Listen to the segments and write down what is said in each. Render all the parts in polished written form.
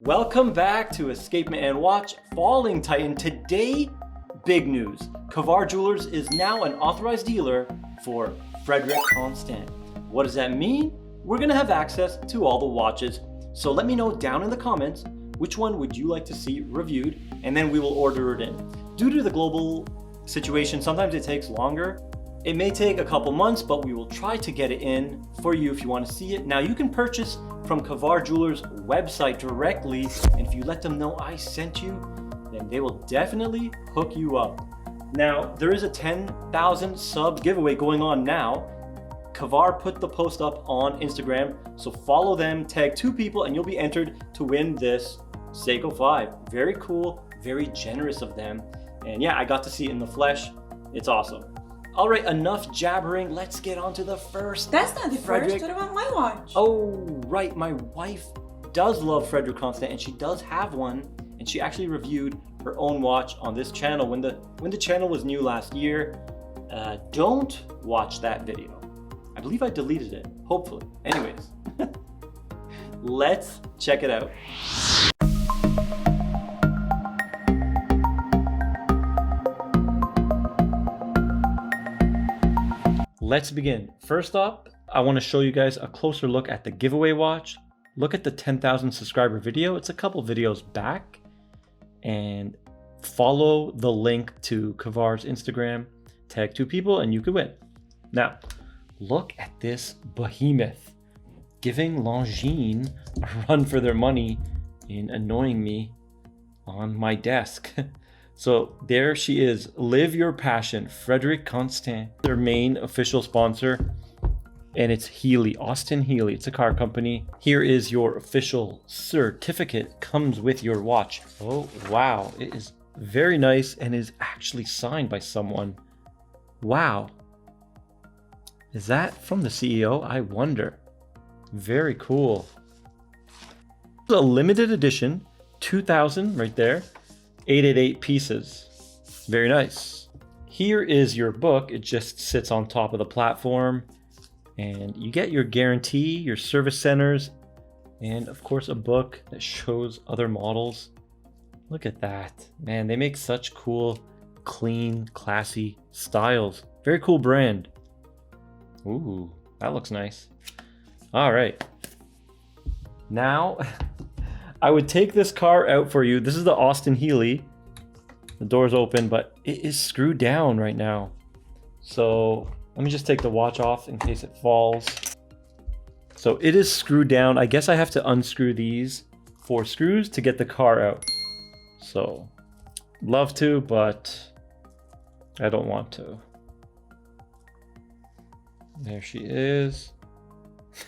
Welcome back to Escapement and Watch Falling Titan. Today, big news. Kavar Jewelers is now an authorized dealer for Frederique Constant. What does that mean? We're gonna have access to all the watches. So let me know down in the comments which one would you like to see reviewed, and then we will order it in. Due to the global situation, sometimes it takes longer. It may take a couple months, but we will try to get it in for you if you want to see it. Now you can purchase from Kavar Jewelers website directly, and if you let them know I sent you, then they will definitely hook you up. Now there is a 10,000 sub giveaway going on now. Kavar put the post up on Instagram, so follow them, tag 2 people, and you'll be entered to win this Seiko 5. Very cool, very generous of them. And yeah, I got to see it in the flesh. It's awesome. All right, enough jabbering. Let's get on to the first. That's not the Frederique. first. What about my watch? Oh, right. My wife does love Frederique Constant, and she does have one. And she actually reviewed her own watch on this channel when the channel was new last year. Don't watch that video. I believe I deleted it. Hopefully. Anyways, let's check it out. Let's begin. First up, I want to show you guys a closer look at the giveaway watch. Look at the 10,000 subscriber video. It's a couple videos back. And follow the link to Kavar's Instagram. Tag 2 people and you could win. Now, look at this behemoth. Giving Longines a run for their money in annoying me on my desk. So there she is, Live Your Passion, Frederique Constant, their main official sponsor, and it's Healy, Austin Healy. It's a car company. Here is your official certificate, comes with your watch. Oh, wow, it is very nice and is actually signed by someone. Wow. Is that from the CEO? I wonder. Very cool. A limited edition, 2,000 right there. 888 pieces. Very nice. Here is your book. It just sits on top of the platform. And you get your guarantee, your service centers, and of course a book that shows other models. Look at that. Man, they make such cool, clean, classy styles. Very cool brand. Ooh, that looks nice. All right. Now, I would take this car out for you. This is the Austin Healy. The door's open, but it is screwed down right now. So let me just take the watch off in case it falls. So it is screwed down. I guess I have to unscrew these 4 screws to get the car out. So love to, but I don't want to. There she is.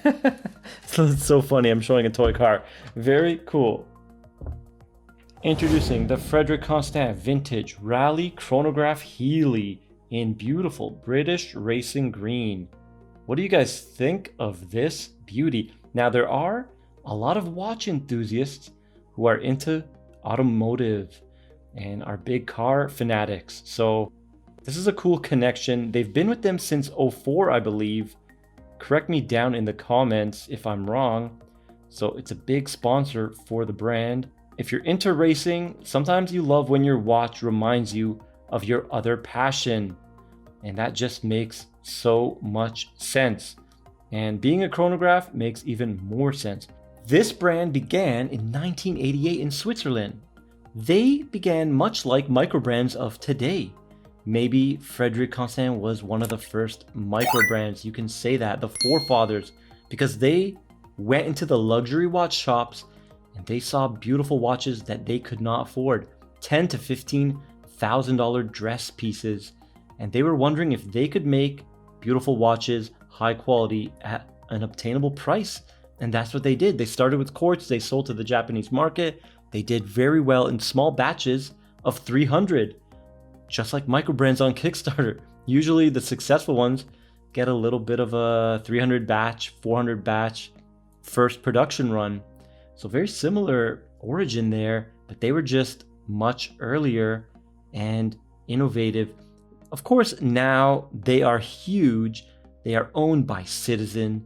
It's so funny, I'm showing a toy car. Very cool. Introducing the Frederique Constant Vintage Rally Chronograph Healy in beautiful British racing green. What do you guys think of this beauty? Now, there are a lot of watch enthusiasts who are into automotive and are big car fanatics. So this is a cool connection. They've been with them since 04, I believe. Correct me down in the comments if I'm wrong. So it's a big sponsor for the brand. If you're into racing, sometimes you love when your watch reminds you of your other passion. And that just makes so much sense. And being a chronograph makes even more sense. This brand began in 1988 in Switzerland. They began much like micro brands of today. Maybe Frederique Constant was one of the first micro brands. You can say that, the forefathers, because they went into the luxury watch shops and they saw beautiful watches that they could not afford, $10,000 to $15,000 dress pieces, and they were wondering if they could make beautiful watches, high quality, at an obtainable price. And that's what they did. They started with quartz. They sold to the Japanese market. They did very well in small batches of 300. Just like micro brands on Kickstarter. Usually the successful ones get a little bit of a 300 batch, 400 batch first production run. So very similar origin there, but they were just much earlier and innovative. Of course, now they are huge. They are owned by Citizen,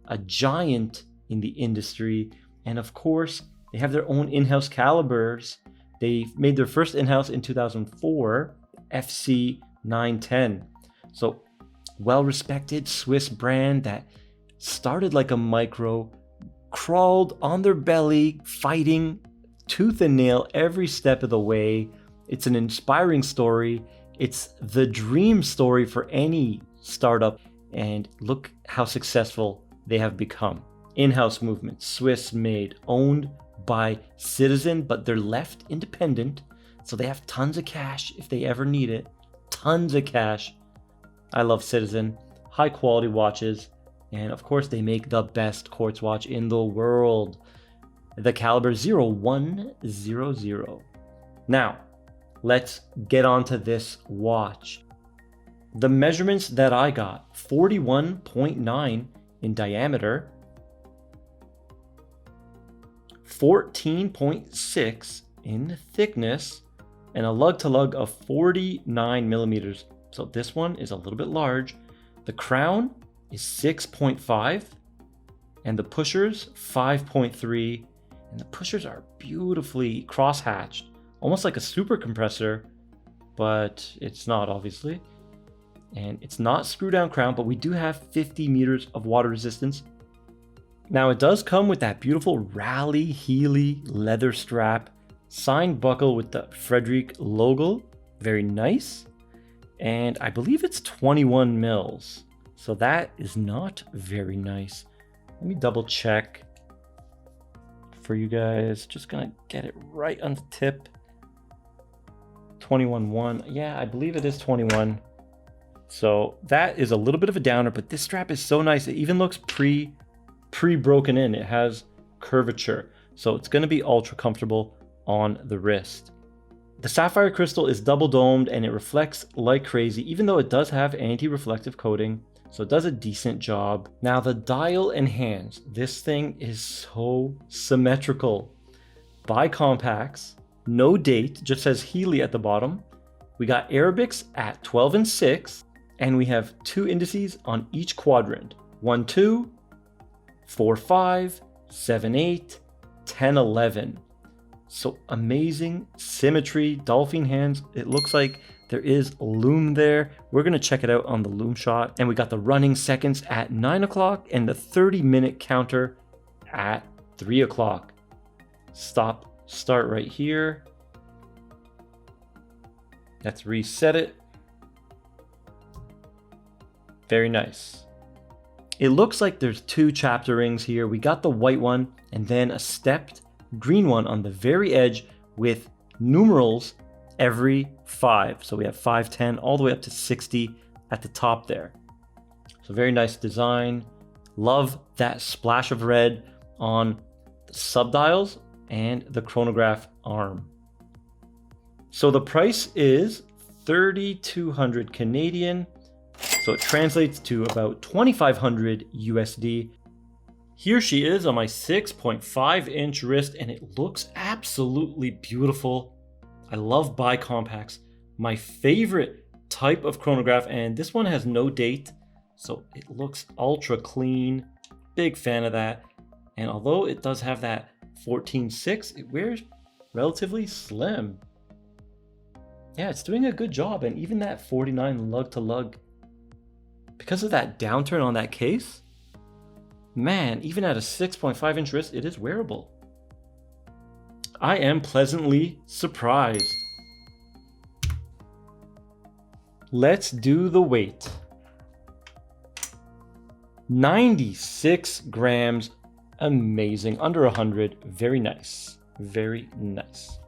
a giant in the industry. And of course, They have their own in-house calibers. They made their first in-house in 2004, FC 910. So well-respected Swiss brand that started like a micro, crawled on their belly, fighting tooth and nail every step of the way. It's an inspiring story. It's the dream story for any startup. And look how successful they have become. In-house movement, Swiss made, owned by Citizen, but they're left independent. So they have tons of cash if they ever need it. Tons of cash. I love Citizen. High quality watches. And of course they make the best quartz watch in the world. The caliber 0100. Now, let's get on to this watch. The measurements that I got, 41.9 in diameter, 14.6 in thickness, and a lug to lug of 49 millimeters. So this one is a little bit large. The crown is 6.5 and the pushers 5.3, and the pushers are beautifully cross-hatched, almost like a super compressor, but it's not, obviously. And it's not screw down crown, but we do have 50 meters of water resistance. Now it does come with that beautiful Rally Healy leather strap, signed buckle with the Frederique logo, very nice. And I believe it's 21 mils, so that is not very nice. Let me double check for you guys. Just gonna get it right on the tip. 21.1, yeah, I believe it is 21. So that is a little bit of a downer, but this strap is so nice. It even looks pre-broken in. It has curvature, so it's going to be ultra comfortable on the wrist. The sapphire crystal is double domed and it reflects like crazy, even though it does have anti-reflective coating, so it does a decent job. Now the dial and hands, this thing is so symmetrical. Bicompax, no date, just says Healy at the bottom. We got Arabics at 12 and 6, and we have 2 indices on each quadrant. 1, 2, 4, 5, 7, 8, 10, 11. So amazing symmetry, dolphin hands. It looks like there is loom there. We're gonna check it out on the loom shot. And we got the running seconds at 9 o'clock and the 30-minute counter at 3 o'clock. Stop, start right here. Let's reset it. Very nice. It looks like there's 2 chapter rings here. We got the white one and then a stepped green one on the very edge with numerals every 5. So we have 5, 10, all the way up to 60 at the top there. So very nice design. Love that splash of red on the subdials and the chronograph arm. So the price is 3,200 Canadian. So it translates to about 2,500 USD. Here she is on my 6.5 inch wrist and it looks absolutely beautiful. I love bicompacts. My favorite type of chronograph, and this one has no date. So it looks ultra clean. Big fan of that. And although it does have that 14.6, it wears relatively slim. Yeah, it's doing a good job. And even that 49 lug to lug, because of that downturn on that case, man, even at a 6.5 inch wrist, it is wearable. I am pleasantly surprised. Let's do the weight. 96 grams, amazing, under 100, very nice, very nice.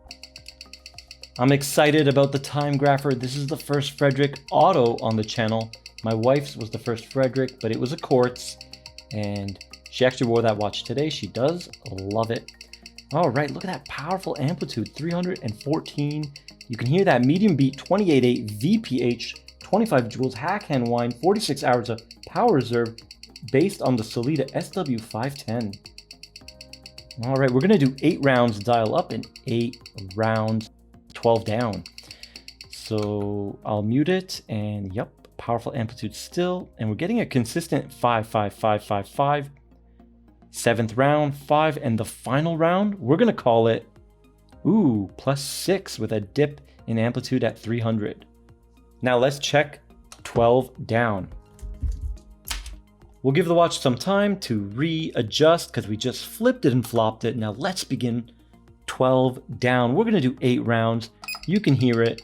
I'm excited about the Timegrapher. This is the first Frederique auto on the channel. My wife's was the first Frederique, but it was a quartz, and she actually wore that watch today. She does love it. All right, look at that powerful amplitude, 314. You can hear that medium beat, 28.8 VPH, 25 joules, hack hand wind, 46 hours of power reserve, based on the Solita SW510. All right, we're gonna do 8 rounds dial up and 8 rounds 12 down. So I'll mute it, and yep, powerful amplitude still, and we're getting a consistent 5, 5, 5, 5, 5. 7th round, 5, and the final round, we're gonna call it, ooh, +6 with a dip in amplitude at 300. Now let's check 12 down. We'll give the watch some time to readjust because we just flipped it and flopped it. Now let's begin 12 down. We're gonna do 8 rounds. You can hear it.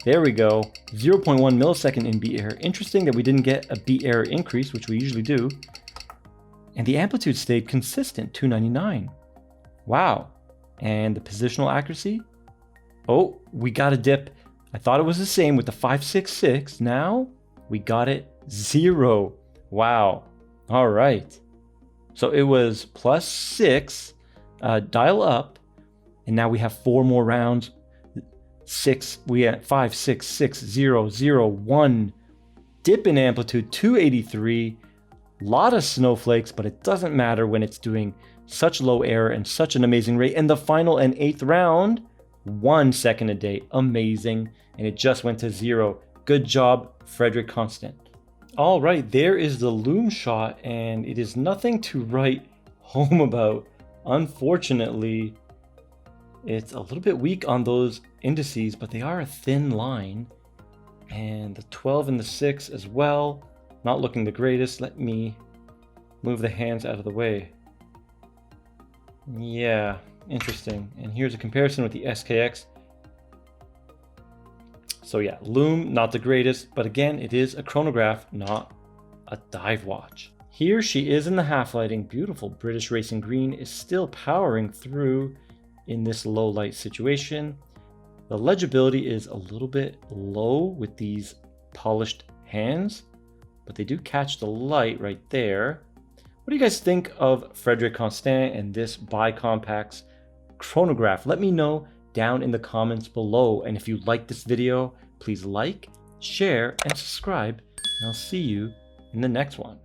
There we go, 0.1 millisecond in beat error. Interesting that we didn't get a beat error increase, which we usually do. And the amplitude stayed consistent, 299. Wow. And the positional accuracy? Oh, we got a dip. I thought it was the same with the 566. Now we got it 0. Wow. All right. So it was +6, dial up, and now we have 4 more rounds. 6, we at 5, 6, 6, 0, 0, 1. Dip in amplitude, 283. Lot of snowflakes, but it doesn't matter when it's doing such low error and such an amazing rate. And the final and 8th round, 1 second a day. Amazing. And it just went to 0. Good job, Frederique Constant. All right, there is the loom shot, and it is nothing to write home about. Unfortunately, it's a little bit weak on those indices, but they are a thin line. And the 12 and the 6 as well, not looking the greatest. Let me move the hands out of the way. Yeah, interesting. And here's a comparison with the SKX. So yeah, loom, not the greatest, but again, it is a chronograph, not a dive watch. Here she is in the half lighting. Beautiful British Racing Green is still powering through in this low light situation. The legibility is a little bit low with these polished hands, but they do catch the light right there. What do you guys think of Frederique Constant and this Bicompax chronograph? Let me know down in the comments below. And if you like this video, please like, share, and subscribe. And I'll see you in the next one.